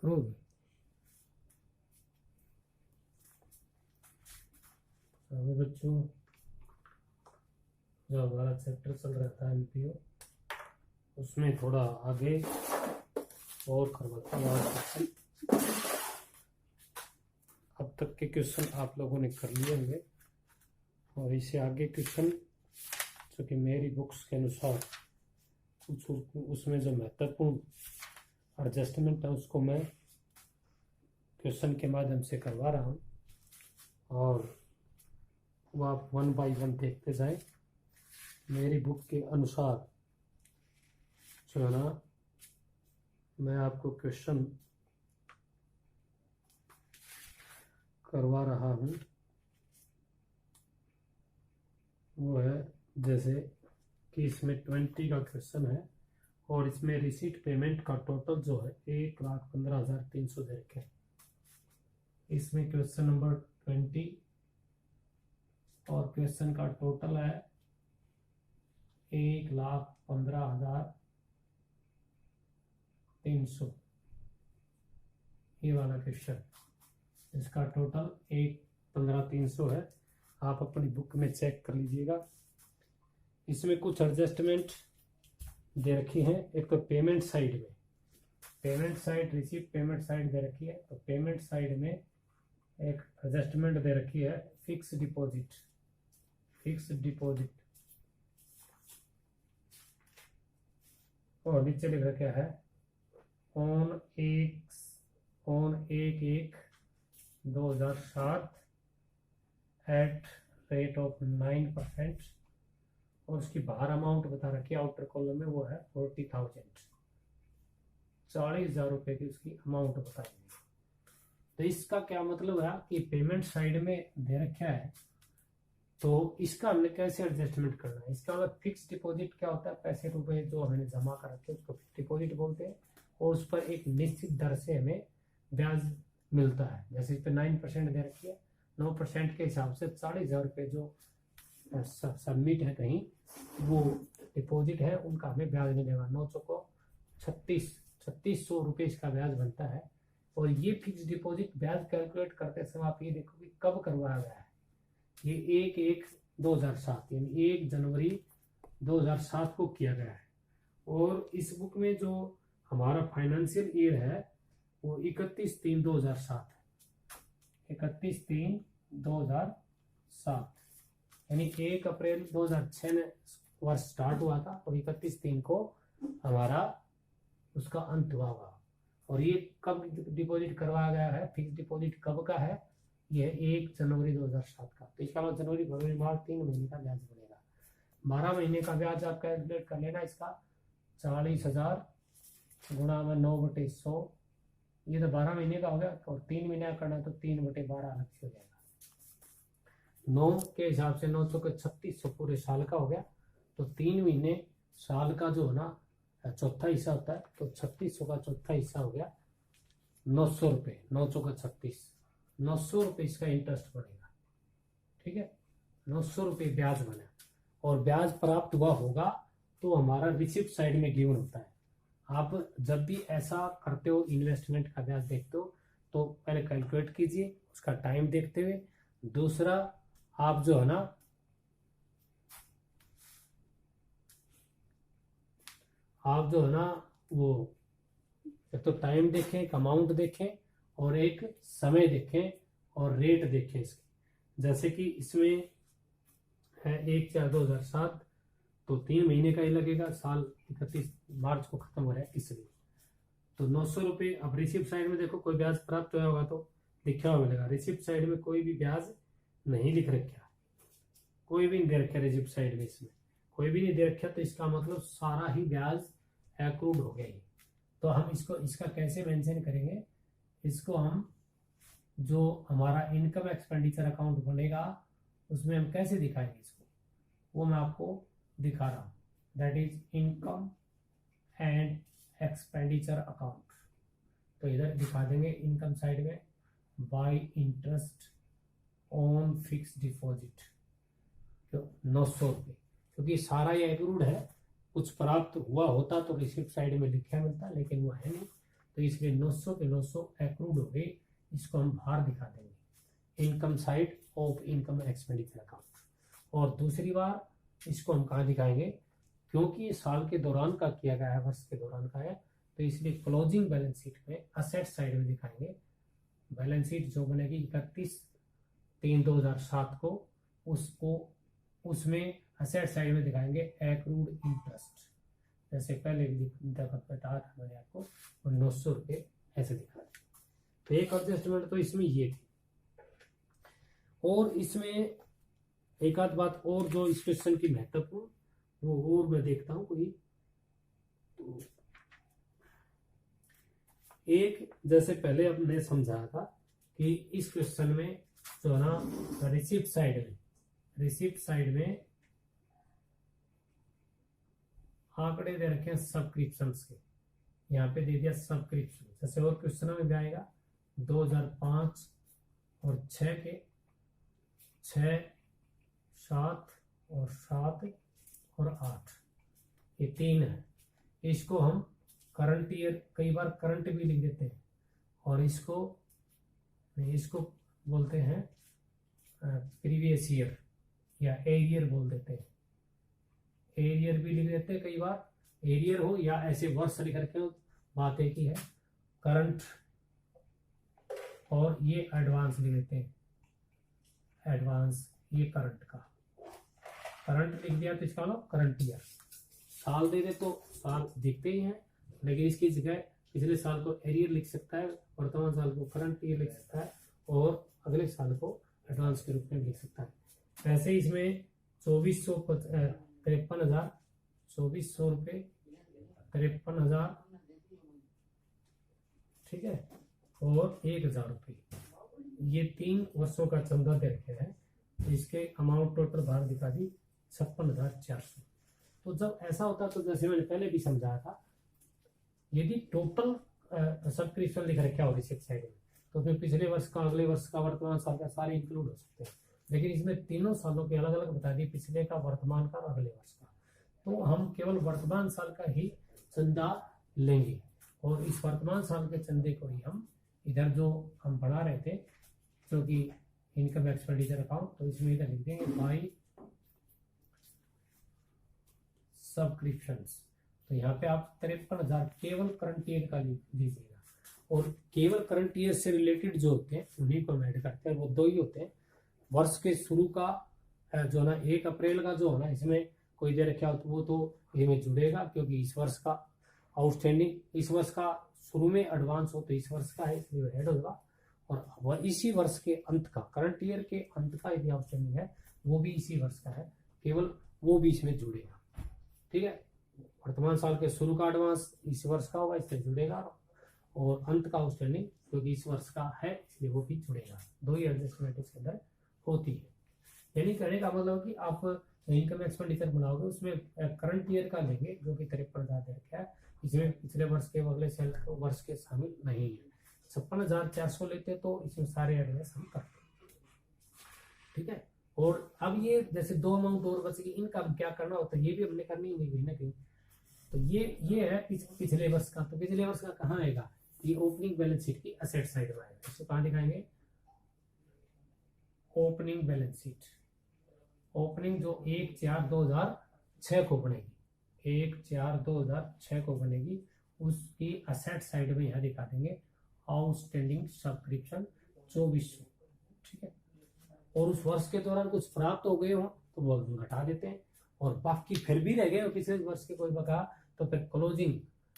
शुरू होगी। अभी बच्चों जो हमारा चैप्टर चल रहा था एमपीओ, उसमें थोड़ा आगे और करवाते हैं आज क्वेश्चन। अब तक के क्वेश्चन आप लोगों ने कर लिए होंगे और इससे आगे क्वेश्चन जो कि मेरी बुक्स के अनुसार कुछ उसमें जो महत्वपूर्ण एडजस्टमेंट है उसको मैं क्वेश्चन के माध्यम से करवा रहा हूँ और वो आप 1 बाय 1 देखते जाएं। मेरी बुक के अनुसार जो है ना, मैं आपको क्वेश्चन करवा रहा हूँ। वो है जैसे कि इसमें 20 का क्वेश्चन है और इसमें रिसीट पेमेंट का टोटल जो है 1,15,300 दे रखे। इसमें क्वेश्चन नंबर 20 और क्वेश्चन का टोटल है 1,15,300। ये वाला क्वेश्चन, इसका टोटल 1,15,300 है। आप अपनी बुक में चेक कर लीजिएगा। इसमें कुछ एडजस्टमेंट दे रखी है। एक तो पेमेंट साइड में, payment side receipt payment side दे रखी है, तो पेमेंट साइड में एक एडजस्टमेंट दे रखी है फिक्स डिपॉजिट। फिक्स डिपॉजिट और नीचे लिख रखा है ऑन 1/1/2007 एट रेट ऑफ 9%। और उसकी बाहर अमाउंट बता रखी है आउटर कॉलम में, वो है 40,000, 40,000 रुपये की उसकी अमाउंट बताई गई। तो इसका क्या मतलब है कि पेमेंट साइड में दे रखा है, तो इसका हमने कैसे एडजस्टमेंट करना है। इसका मतलब फिक्स डिपॉजिट क्या होता है, पैसे रुपए जो हमने जमा कर रखे उसको फिक्स डिपॉजिट बोलते हैं और उस पर एक निश्चित दर से हमें ब्याज मिलता है। जैसे इस पर 9% दे रखी है, 9% के हिसाब से 40,000 रुपये जो सबमिट है कहीं, वो डिपॉजिट है, उनका हमें ब्याज मिलेगा। 9 चौको 3600 रुपये इसका ब्याज बनता है। और ये फिक्स डिपॉजिट ब्याज कैलकुलेट करते समय आप ये देखो कि कब करवाया गया है। ये 1/1/2007 यानी 1 जनवरी 2007 को किया गया है। और इस बुक में जो हमारा फाइनेंशियल ईयर है वो 31/3/2007 है। 31/3/2007 यानी 1 अप्रैल 2006 में वर्ष स्टार्ट हुआ था और 31/3 को हमारा उसका अंत हुआ होगा। और ये कब डिपॉजिट करवाया गया है, फिक्स डिपॉजिट कब का है, ये 1 जनवरी 2007 का। तो इसका मतलब जनवरी फरवरी मार्च 3 महीने का ब्याज बनेगा। 12 महीने का ब्याज आप कैलकुलेट कर लेना। इसका 40,000 गुणा में 9/100, ये तो 12 महीने का हो गया। और 3 महीने का करना तो 3/12 अलग से हो जाएगा। 9 के हिसाब से 9 चौके 3600 पूरे साल का हो गया। तो 3 महीने साल का जो है ना चौथा हिस्सा होता है, तो 3600 का चौथा हिस्सा हो गया 900 रुपये। 9 चौका 36, 900 रुपये इसका इंटरेस्ट बनेगा। ठीक है, 900 रुपये ब्याज बना। और ब्याज प्राप्त हुआ होगा तो हमारा रिसिप्ट साइड में गिवन होता है। आप जब भी ऐसा करते हो, इन्वेस्टमेंट का ब्याज देखते हो, तो पहले कैलकुलेट कीजिए उसका टाइम देखते हुए। दूसरा, आप जो है ना वो एक तो टाइम देखें, एक अमाउंट देखें और एक समय देखें और रेट देखें इसके। जैसे कि इसमें है 1/4/2007, तो 3 महीने का ही लगेगा, साल 31 मार्च को खत्म हो रहा है इसलिए। तो 900 रुपये। अब रिसिप्ट साइड में देखो कोई ब्याज प्राप्त हुआ होगा तो लिखा हुआ मिलेगा। रिसिप्ट साइड में कोई भी ब्याज नहीं लिख रखा, कोई भी नहीं दे रखा रिसिप्ट साइड में, इसमें कोई भी नहीं दे रखा, तो इसका मतलब सारा ही ब्याज एक्रूड हो गया ही। तो हम इसका कैसे मेंशन करेंगे, इसको हम जो हमारा इनकम एक्सपेंडिचर अकाउंट बनेगा उसमें हम कैसे दिखाएंगे इसको, वो मैं आपको दिखा रहा हूँ। That is income and expenditure account. तो इधर दिखा देंगे इनकम साइड में bye interest on fix deposit, तो 900 रुपये, क्योंकि सारा ये एक्रूड है। कुछ प्राप्त हुआ होता तो रिसिप्ट साइड में लिखा मिलता, लेकिन वो है नहीं, तो इसलिए 900 के 900 एक्रूड हो गए, इसको हम बाहर दिखा देंगे income side of income expenditure account. और दूसरी बार इसको हम कहाँ दिखाएंगे, क्योंकि ये साल के दौरान का किया गया है, वर्ष के दौरान का है, तो इसलिए क्लोजिंग बैलेंस शीट में असेट साइड में दिखाएंगे। बैलेंस शीट जो बनेगी 31/3/2007 को, उसको उसमें असेट साइड में दिखाएंगे एक्रूड इंटरेस्ट, जैसे पहले भी बता था मैंने आपको, और 900 रुपये ऐसे दिखा। तो एक एडजस्टमेंट तो इसमें ये थी। और इसमें एक आध बात और जो इस क्वेश्चन की महत्वपूर्ण, वो और मैं देखता हूं कोई, तो एक जैसे पहले हमने समझाया था कि इस क्वेश्चन में जो है ना रिसिप्ट साइड में आंकड़े दे रखे हैं सब्सक्रिप्शंस के, यहाँ पे दे दिया सब्सक्रिप्शन, जैसे और क्वेश्चन में भी आएगा 2005 और 6 के 6, 7 और 7 और 8, ये 3 है। इसको हम करंट ईयर, कई बार करंट भी लिख देते हैं, और इसको बोलते हैं प्रीवियस ईयर या एरियर बोल देते हैं, एरियर भी लिख देते हैं, कई बार एरियर हो या ऐसे वर्ष लिख रखे हो, बात एक ही है। करंट और ये एडवांस लिख देते हैं, एडवांस, ये करंट का, करंट लिख दिया तो इसका मतलब करंट ईयर। साल दे दे तो साल दिखते ही हैं, लेकिन इसकी जगह पिछले साल को एरियर लिख सकता है, वर्तमान साल को करंट ईयर लिख सकता है, और अगले साल को एडवांस के रूप में लिख सकता है। वैसे इसमें 2400 रुपये 53,000, ठीक है, और 1,000 रुपये, ये 3 वर्षों का चंदा दे रखे हैं। तो इसके अमाउंट टोटल बाहर दिखा दी 56,400। तो जब ऐसा होता तो जैसे मैंने पहले भी समझाया था, यदि टोटल सब्सक्रिप्शन लिख रखा हो रिसिप्ट साइड में, तो फिर पिछले वर्ष का, अगले वर्ष का, वर्तमान साल का सारे इंक्लूड हो सकते हैं। लेकिन इसमें तीनों सालों के अलग अलग बता दिए, पिछले का, वर्तमान का और अगले वर्ष का। तो हम केवल वर्तमान साल का ही चंदा लेंगे, और इस वर्तमान साल के चंदे को ही हम इधर जो हम बढ़ा रहे थे, क्योंकि इनकम एक्सपेंडिचर अकाउंट, तो इसमें इधर लिख देंगे बाई सब्सक्रिप्शंस। तो यहाँ पे आप 53,000 केवल करंट ईयर का लीजिएगा, और केवल करंट ईयर से रिलेटेड जो होते हैं उन्हीं को ऐड करते हैं। वो 2 ही होते हैं, वर्ष के शुरू का जो ना 1 अप्रैल का जो है ना, इसमें कोई दे रखा हो तो वो तो इसमें जुड़ेगा, क्योंकि इस वर्ष का आउटस्टैंडिंग, इस वर्ष का शुरू में एडवांस हो तो इस वर्ष का है, इसलिए ऐड होगा। और इसी वर्ष के अंत का, करंट ईयर के अंत का यदि आउटस्टैंडिंग है, वो भी इसी वर्ष का है, केवल वो भी इसमें जुड़ेगा, ठीक है। वर्तमान साल के शुरू का एडवांस इस वर्ष का होगा, इससे जुड़ेगा, और अंत का आउटस्टैंडिंग क्योंकि इस वर्ष का है इसलिए वो भी जुड़ेगा। 2 ही एडजस्टमेंट इसके अंदर होती है। यानी कहने का मतलब कि आप इनकम एक्सपेंडिचर बनाओगे, उसमें करंट ईयर का लेंगे जो कि 53,000 दे रखा है, इसमें पिछले वर्ष के, अगले साल वर्ष के शामिल नहीं है। 56,400 लेते तो इसमें सारे एडजस्ट हम करते, ठीक है। और अब ये जैसे 2 अमाउंट और बच गई, इनका क्या करना होता है, ये भी हमने करनी नहीं कहीं ना कहीं। तो ये है पिछले वर्ष का। तो पिछले वर्ष का कहाँ आएगा, ये ओपनिंग बैलेंस शीट की असेट साइड में आएगा। इसको कहाँ दिखाएंगे, ओपनिंग बैलेंस शीट, ओपनिंग जो 1/4/2006 को बनेगी, 1/4/2006 को बनेगी, उसकी असेट साइड में यहाँ दिखा देंगे आउटस्टैंडिंग सब्सक्रिप्शन 2400, ठीक है। और उस वर्ष के दौरान कुछ प्राप्त हो गए हो तो वो घटा देते हैं, और बाकी फिर भी रह गए और पिछले वर्ष के कोई बका, तो फिर क्लोजिंग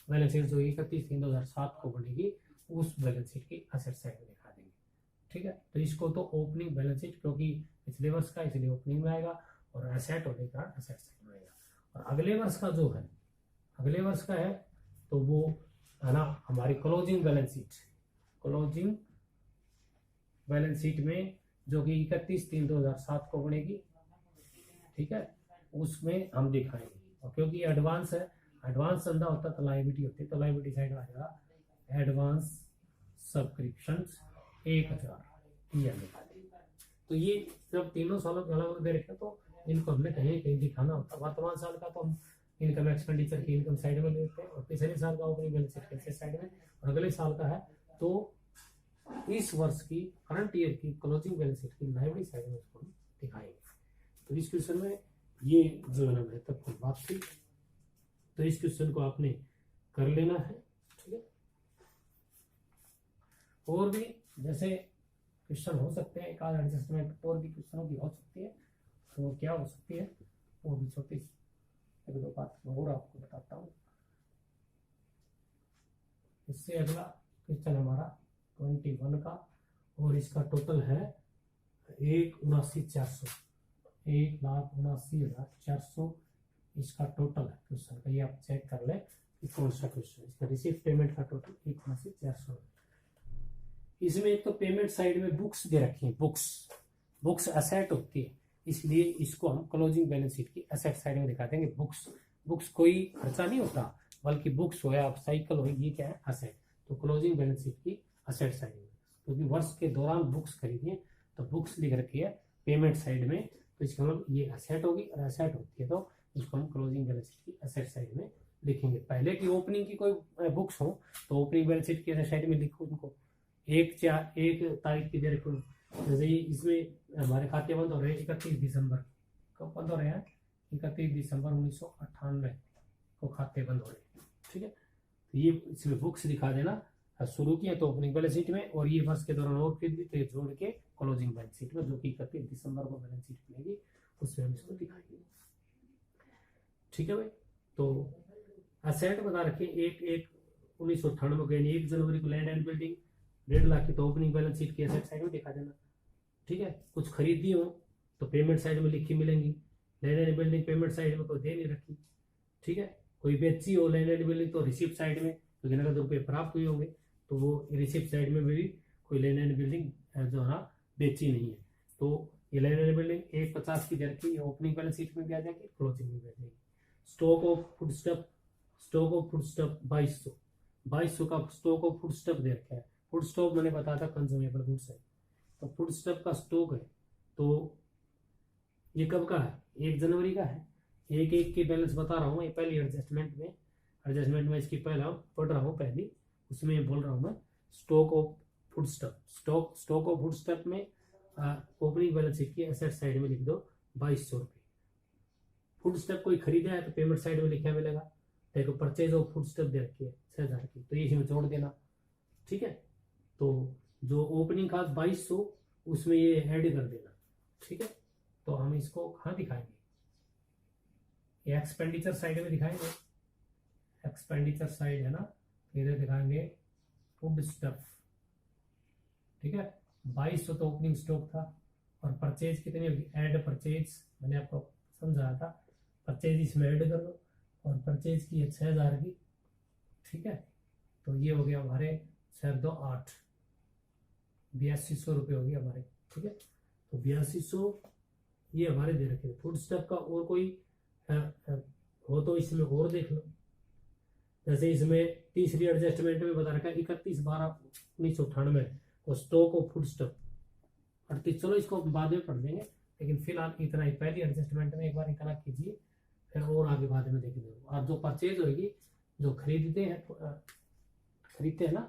बैलेंस शीट जो 31/3/2007 को बनेगी, उस बैलेंस शीट की असेट साइड में दिखा देंगे, ठीक है। तो इसको तो ओपनिंग बैलेंस शीट, क्योंकि पिछले वर्ष का इसलिए ओपनिंग में आएगा, और एसेट होने का एसेट साइड में आएगा। और अगले वर्ष का जो है, अगले वर्ष का है तो वो है ना हमारी closing balance sheet, closing balance sheet में जो कि 31/3/2007 को बनेगी, ठीक है, उसमें हम दिखाएंगे। और क्योंकि एडवांस है, एडवांस चंदा होता तो लायबिलिटी होती, तो लायबिलिटी साइड में आ जाएगा एडवांस सब्सक्रिप्शंस 1,000, ये दिखा देंगे। तो ये जब तीनों सालों के अलग अलग दे रखे तो इनको हमने कहीं कहीं दिखाना होता। वर्तमान साल का तो हम इनकम एक्सपेंडिचर की इनकम साइड में लेते हैं और पिछले साल का ओपनिंग बैलेंस शीट कैसे साइड में, और अगले साल का है तो इस वर्ष की करंट ईयर की क्लोजिंग बैलेंस शीट की लाइब्रेरी साइड में इसको दिखाएंगे। तो इस क्वेश्चन में ये जो है ना महत्वपूर्ण बात थी, तो इस क्वेश्चन को आपने कर लेना है, ठीक है। और भी जैसे क्वेश्चन हो सकते हैं, एक आध एडजस्टमेंट और भी क्वेश्चनों की हो सकती है, तो वो क्या हो सकती है वो भी छोटी एक दो बात और आपको बताता हूँ। इससे अगला क्वेश्चन हमारा 21 का, और इसका टोटल है 1,79,400, 1,79,400 इसका टोटल है क्वेश्चन का। ये आप चेक कर ले कि कौन सा क्वेश्चन, इसका रिसीव पेमेंट का टोटल 1,79,400। इसमें एक तो पेमेंट साइड में बुक्स दे रखी है, बुक्स असेट होती है, इसलिए इसको हम क्लोजिंग बैलेंस शीट की असेट साइड में दिखा देंगे। बुक्स कोई खर्चा नहीं होता, बल्कि बुक्स हो या साइकिल हो, ये क्या है असेट, तो क्लोजिंग बैलेंस शीट की असेट साइड में, क्योंकि वर्ष के दौरान बुक्स खरीदिए तो बुक्स लिख रखी है पेमेंट साइड में, तो इसका मतलब ये असेट होगी, और असेट होती है तो इसको हम क्लोजिंग बैलेंस शीट की असेट साइड में लिखेंगे। पहले की ओपनिंग की कोई बुक्स हो तो ओपनिंग बैलेंस शीट की असेट साइड में लिखो उनको, 1 तारीख की दे रखो। जैसे इसमें हमारे खाते बंद हो रहे हैं 31 दिसंबर, कब बंद हो रहे हैं, 31 दिसंबर 1998 को खाते बंद हो रहे हैं, ठीक है। तो ये इसमें बुक्स दिखा देना, शुरू किया तो ओपनिंग बैलेंस शीट में, और ये वर्ष के दौरान और फिर भी जोड़ के क्लोजिंग बैलेंस शीट में, जो कि 31 दिसंबर को बैलेंस शीट मिलेगी उसमें हम इसको दिखाएंगे, ठीक है भाई। तो असेट बता रखे 1/1/1998 को, यानी 1 जनवरी को लैंड एंड बिल्डिंग 1.5 लाख की, तो ओपनिंग बैलेंस शीट की एसेट साइड में दिखा देना, ठीक है। कुछ खरीदी हो तो पेमेंट साइड में लिखी मिलेंगी, land and building payment side में कोई दे नहीं रखी, ठीक है। कोई बेची हो लैंड एंड बिल्डिंग तो रिसिप्ट साइड में, क्योंकि नगद रुपये प्राप्त हुए होंगे तो वो रिसिप्ट साइड में भी कोई लैंड एंड बिल्डिंग जो है बेची नहीं है, तो ये लैंड एंड बिल्डिंग 150 की दे रखी, ओपनिंग बैलेंस शीट में भी आ जाएगी, क्लोजिंग में भी आ जाएगी। स्टॉक ऑफ फूड स्टफ 2200 का स्टॉक ऑफ फूड स्टफ दे रखा है। फूड स्टॉक मैंने बताया था कंज्यूमेबल गुड्स है, तो फूड स्टफ का स्टॉक है, तो ये कब का है, 1 जनवरी का है। एक की बैलेंस बता रहा हूँ, ये पहली एडजस्टमेंट में इसकी पहला पढ़ रहा हूँ, पहली उसमें बोल रहा हूँ मैं, stock of food stuff, stock of food stuff में ओपनिंग बैलेंस शीट की एसेट साइड में लिख दो 2200 रुपये। फूड स्टफ कोई खरीदा है तो पेमेंट साइड में लिखा मिलेगा, देखो परचेज ऑफ फूड स्टफ दे रखी है 6,000 की, तो ये इसमें जोड़ देना, ठीक है। तो जो ओपनिंग का 2200 उसमें ये ऐड कर देना, ठीक है। तो हम इसको कहाँ दिखाएंगे, ये एक्सपेंडिचर साइड में दिखाएंगे, एक्सपेंडिचर साइड है ना, इधर दिखाएंगे फूड स्टफ, ठीक है। 2200 तो ओपनिंग स्टॉक था, और परचेज कितनी होगी, ऐड परचेज, मैंने आपको समझाया था, परचेज इसमें ऐड कर लो, और परचेज की है 6,000 की, ठीक है। तो ये हो गया हमारे 6/2 8, 8200 रुपये हो गया हमारे, ठीक है। तो 8200 ये हमारे दे रखे। फूड स्टफ का और कोई हो तो इसमें और देख लो, जैसे इसमें तीसरी एडजस्टमेंट में बता रखा है 31/12/1998 को स्टॉक ऑफ फूड स्टफ 38, चलो इसको बाद में पढ़ देंगे, लेकिन फिलहाल इतना ही, पहली एडजस्टमेंट में एक बार इतना कीजिए, फिर और आगे बाद में देखेंगे। और जो परचेज होगी, जो खरीदते हैं ना,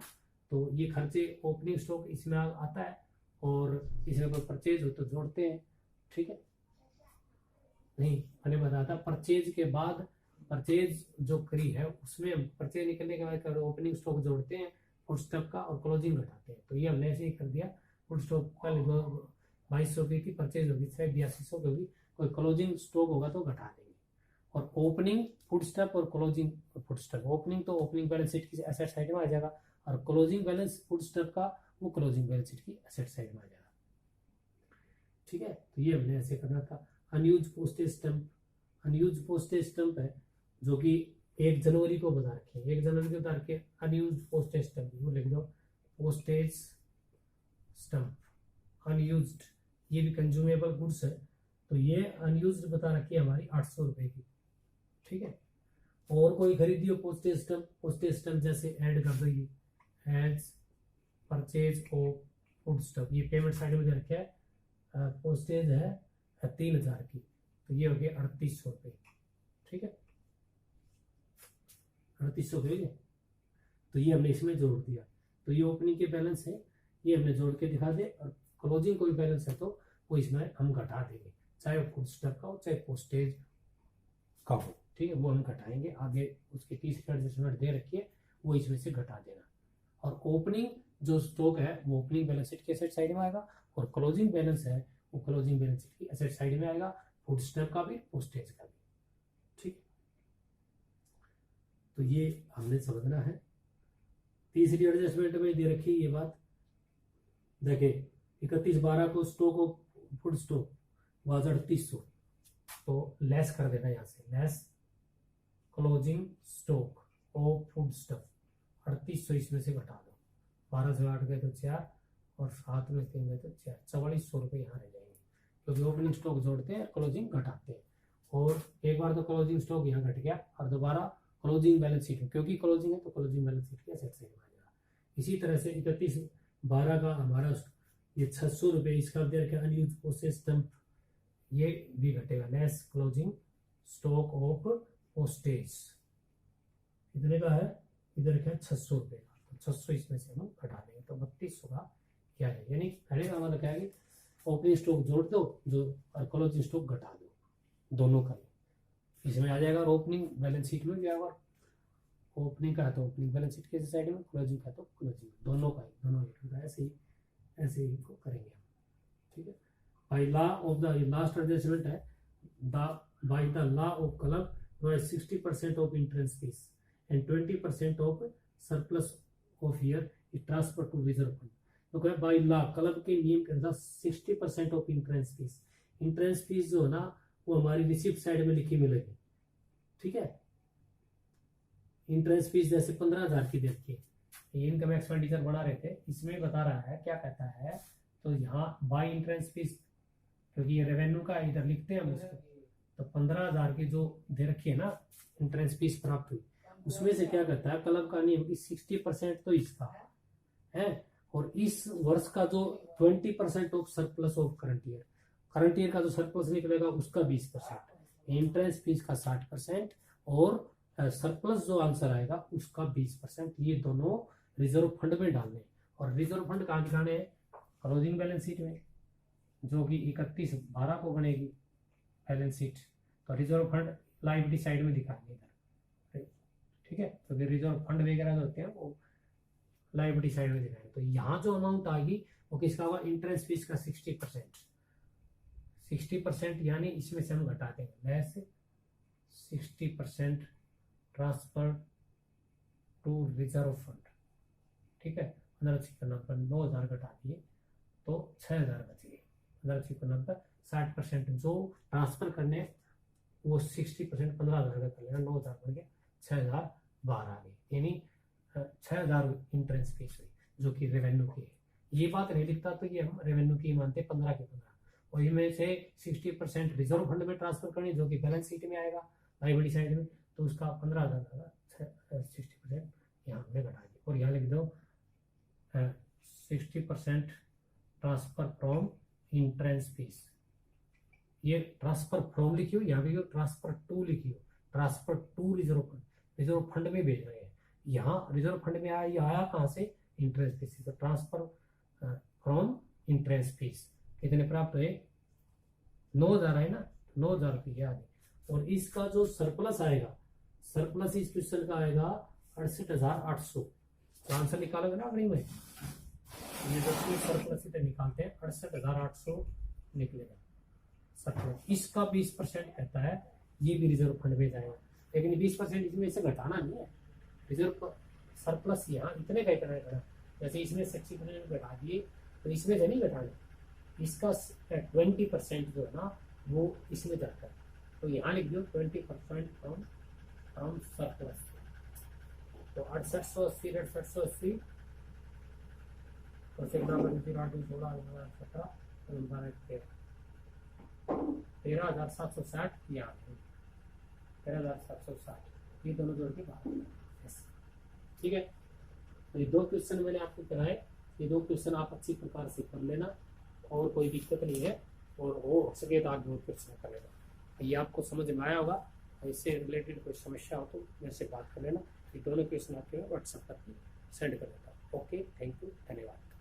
तो ये खर्चे ओपनिंग स्टॉक इसमें आता है, और इसमें कोई परचेज हो तो जोड़ते हैं, ठीक है। नहीं, मैंने बताया था परचेज के बाद, परचेज जो करी है उसमें परचेज निकलने के बाद ओपनिंग स्टॉक जोड़ते हैं फूड स्टॉक का, और क्लोजिंग घटाते हैं। तो ये हमने ऐसे ही कर दिया, फूड स्टॉक कल 2200 की थी, परचेज होगी 8200 की होगी, कोई क्लोजिंग स्टॉक होगा तो घटा देंगे। और ओपनिंग फूड स्टॉक और क्लोजिंग फूड स्टॉक, ओपनिंग तो ओपनिंग बैलेंस शीट की एसेट साइड में आ जाएगा, और क्लोजिंग बैलेंस फूड स्टॉक का वो क्लोजिंग बैलेंस शीट की एसेट साइड में आ जाएगा, ठीक है। तो ये हमने ऐसे करना था। अनयूज पोस्टेज स्टैंप है, जो कि 1 जनवरी को बता रखे, 1 जनवरी को बता रखे अनयूज पोस्टेज स्टैंप, वो लिख दो पोस्टेज स्टैंप अनयूज्ड, ये भी कंज्यूमेबल गुड्स है, तो ये अनयूज्ड बता रखी है हमारी 800 रुपए की, ठीक है। और कोई खरीदी हो पोस्टेज स्टैंप जैसे ऐड कर दो, ये as purchase of food stuff, ये पेमेंट साइड में दे रखा है, पोस्टेज है 3000 की, तो ये हो गया 3800 रुपये, ठीक है। 3800 भेजे, तो ये हमने इसमें जोड़ दिया, तो ये ओपनिंग के बैलेंस है, ये हमने जोड़ के दिखा दे, और क्लोजिंग कोई बैलेंस है तो वो इसमें हम घटा देंगे, चाहे वो फुट स्टॉप का हो चाहे पोस्टेज का हो, ठीक है, वो हम घटाएंगे आगे, उसकी तीसरी एडजस्टमेंट दे रखी है, वो इसमें से घटा देना। और ओपनिंग जो स्टॉक है वो ओपनिंग बैलेंस शीट की एसेट साइड में आएगा, और क्लोजिंग बैलेंस है वो क्लोजिंग बैलेंस शीट की एसेट साइड में आएगा, फुट स्टॉप का भी पोस्टेज का भी, ठीक। तो ये हमने समझना है। तीसरी एडजस्टमेंट में दे रखी ये बात, देखिए 31/12 को stock of food stock was 3800, तो लेस कर देना यहाँ से, less closing stock of food stock 3800 इसमें से घटा दो, 12 से 8 गए तो 4 और 7 में 3 गए तो 4, 4400 रुपये यहाँ रह जाएंगे, क्योंकि ओपनिंग स्टॉक जोड़ते हैं क्लोजिंग घटाते हैं, और एक बार तो क्लोजिंग स्टॉक यहाँ घट गया और दोबारा क्लोजिंग बैलेंस शीट में, क्योंकि क्लोजिंग है तो क्लोजिंग बैलेंस शीट की एसेट साइड में आ जाएगा। इसी तरह से 31/12 का हमारा ये 600 रुपये इसका दे रखा अनयूज प्रोसेस डंप, ये भी घटेगा, less closing stock of postage कितने का है, इधर क्या 600 रुपये का, तो 600 इसमें से हम घटा देंगे, तो 3200 का क्या है, यानी पहले का मतलब क्या है कि ओपनिंग स्टॉक जोड़ दो जो और क्लोजिंग स्टॉक घटा दो, दोनों का इसमें आ जाएगा, और ओपनिंग बैलेंस शीट में भी आएगा, ओपनिंग का है तो ओपनिंग बैलेंस शीट के साइड में, क्लोजिंग का तो क्लोजिंग, दोनों का ऐसे ही को करेंगे, ठीक है। By law of the last adjustment है, by the law of club 60% of entrance fees and 20% of surplus of year is transfer to reserve fund. तो क्या बाय लॉ क्लब के नियम के अनुसार 60% ऑफ इंट्रेंस फीस जो है ना वो हमारी रिसिप्ट साइड में लिखी मिलेगी, ठीक है। इंट्रेंस फीस जैसे 15,000 की देती है, इनकम एक्सपेंडिचर बढ़ा रहे थे, इसमें बता रहा है क्या कहता है, तो यहाँ बाय इंट्रेंस फीस, क्योंकि ये रेवेन्यू का इधर लिखते हैं हम इसको, तो 15,000 की जो दे रखी है ना इंट्रेंस फीस प्राप्त हुई, उसमें से क्या कहता है क्लब का नियम कि 60% तो इसका है, और इस वर्ष का जो 20% of surplus of current year का जो सरप्लस निकलेगा उसका 20%, इंट्रेंस फीस का 60% और सरप्लस जो आंसर आएगा उसका 20%, ये दोनों रिजर्व फंड में डालने, और रिजर्व फंड कहाँ दिखाने हैं, क्लोजिंग बैलेंस शीट में, जो कि 31/12 को बनेगी बैलेंस शीट, तो रिजर्व फंड लायबिलिटी साइड में दिखाएंगे इधर, ठीक है, तो रिजर्व फंड वगैरह जो होते हैं वो लायबिलिटी साइड में दिखाएंगे। तो यहाँ जो अमाउंट आएगी वो किसका होगा, इंट्रेंस फीस का 60%, यानी इसमें से हम घटा देंगे, less 60% transfer to reserve fund, ठीक है। 9,000 घटा दिए तो 6,000 बच गए, 60% जो ट्रांसफर करने वो 60% 15,000 का कर लेना, 9,000 बढ़ गया 6,012 आ गई, यानी 6,000 इंट्रेंस फीस हुई जो कि रेवेन्यू की है। ये बात नहीं लिखता तो ये हम रेवेन्यू की मानते 15 के 15, और इनमें से 60% रिजर्व फंड में ट्रांसफर करनी जो कि बैलेंस शीट में आएगा लायबिलिटी साइड में, तो उसका 15,000 का 60% यहाँ हमने घटा दिया, और यहाँ लिख दो 60% ट्रांसफर फ्रॉम इंट्रेंस फीस, ये ट्रांसफर फ्रॉम लिखी हो, यहाँ भी ट्रांसफर टू लिखी हो, ट्रांसफर टू रिजर्व फंड में भेज रहे हैं, यहाँ रिजर्व फंड में आया, ये आया कहाँ से, इंट्रेंस फीस, तो ट्रांसफर फ्रॉम इंट्रेंस फीस कितने प्राप्त हुए, 9,000 है ना, 9,000 रुपये याद है, और इसका जो सरप्लस आएगा, सरप्लस इस क्वेश्चन का आएगा 68,800, तो आंसर निकालोगे ना अपनी में, ये जो सरप्लस इधर निकालते हैं 68,800 निकलेगा सरप्लस, इसका 20% कहता है ये भी रिजर्व फंड में जाएगा, लेकिन 20% इसमें से घटाना नहीं है, रिजर्व सरप्लस यहाँ इतने का इतना घटा, जैसे इसमें 60% घटा दिए तो इसमें से नहीं घटाना, इसका 20% जो है ना वो इसमें जाता है, तो यहाँ लिख दो 20% फ्रॉम सरप्लस, तो 6880 6880 और फिर 13,760 यहाँ 13,760, ये दोनों जोड़ के बात, ठीक है। तो ये 2 क्वेश्चन मैंने आपको कराए, ये 2 क्वेश्चन आप अच्छी प्रकार से कर लेना, और कोई दिक्कत नहीं है, और हो सके तो आप 2 क्वेश्चन कर लेना, ये आपको समझ में आया होगा, इससे रिलेटेड कोई समस्या हो तो मेरे से बात कर लेना। ये दोनों क्वेश्चन आपके व्हाट्सएप पर सेंड कर देता हूँ। ओके, थैंक यू, धन्यवाद।